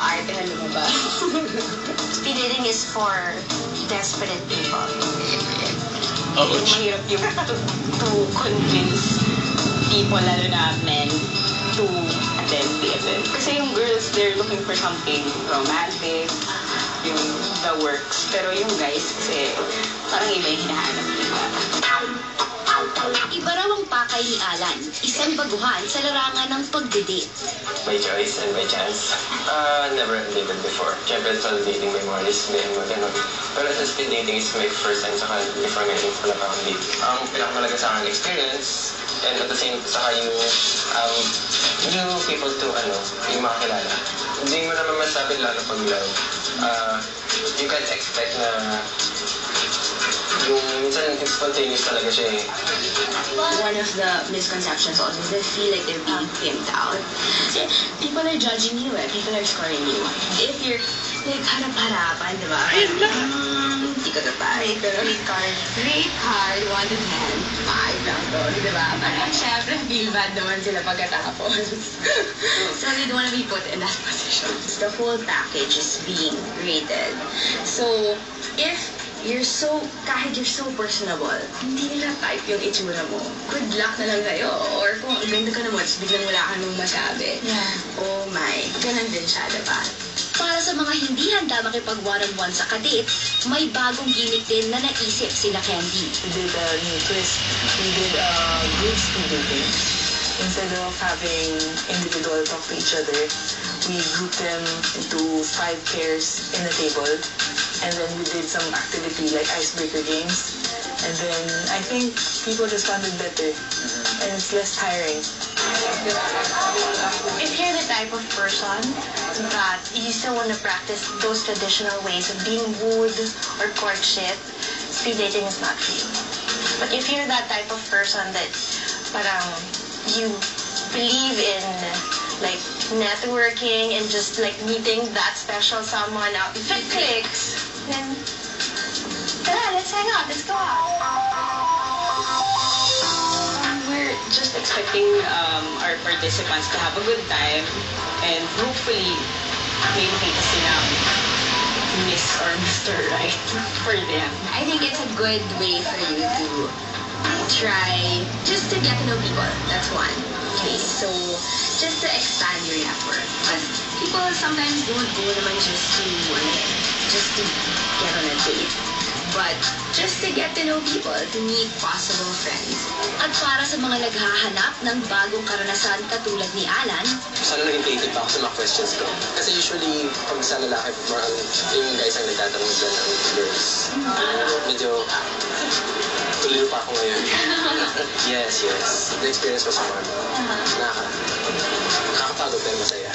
aartehan lumabas. Speed dating is for desperate people. Yung mahirap yung to convince people, lalo na men, to attend the event. Kasi yung girls, they're looking for something romantic, yung the works. Pero yung guys, kasi parang iba yung hinahanap nila. Iba raw ang pakay ni Alan, isang baguhan sa larangan ng pagdidate. By choice and by chance. Never dated before. Siyempre, sa dating may mga risk din, mga ganun. Pero sa speed dating is my first time, saka before ngayon, wala pa akong date. Ang pinakamalaga sa akin experience, and at the same, saka yung new people to, yung makakilala. Hindi mo naman masabi lalo pag love. You can't expect na yung minsan spontaneous talaga siya eh. One of the misconceptions also is they feel like they're being pimped out. Kasi people are judging you people are scoring you. If you're like harap-harapan, diba? Hindi ko tapay. Rate card, 1 to 10. 5 lang to, diba? Parang syempre feel bad naman sila pagkatapos. So they don't wanna be put in that position. The whole package is being rated. So, kahit you're so personable, hindi nila type yung itsura mo. Good luck na lang kayo. Or kung ganda ka naman, biglang wala ka nung masabi. Yeah. Oh my, ganun din siya, diba? Para sa mga hindi handa makipag one-on-one sa kadate, may bagong gimmick din na naisip sila Candy. We did a new twist. We did a group speed dating. Instead of having individual talk to each other, we grouped them into 5 pairs in a table. And then we did some activity like icebreaker games. And then I think people responded better. And it's less tiring. If you're the type of person that you still want to practice those traditional ways of being wooed or courtship, speed dating is not for you. But if you're that type of person that parang you believe in like networking and just like meeting that special someone out, if it clicks, then tara, let's hang out, let's go out. We're just expecting our participants to have a good time and hopefully may makita silang Miss or Mr. Right for them. I think it's a good way for you to try just to get to know people. That's one. Okay, so just to expand your network. But people sometimes don't go naman just to get on a date. But just to get to know people, to meet possible friends. At para sa mga naghahanap ng bagong karanasan katulad ni Alan, Sana naging creative pa ako sa mga questions ko. Kasi usually, pag sa lalaki, yung guys ang nagtatanong dyan ng girls. Medyo tuloy pa ako ngayon. Yes. The experience was fun. Nakakapagod pero masaya.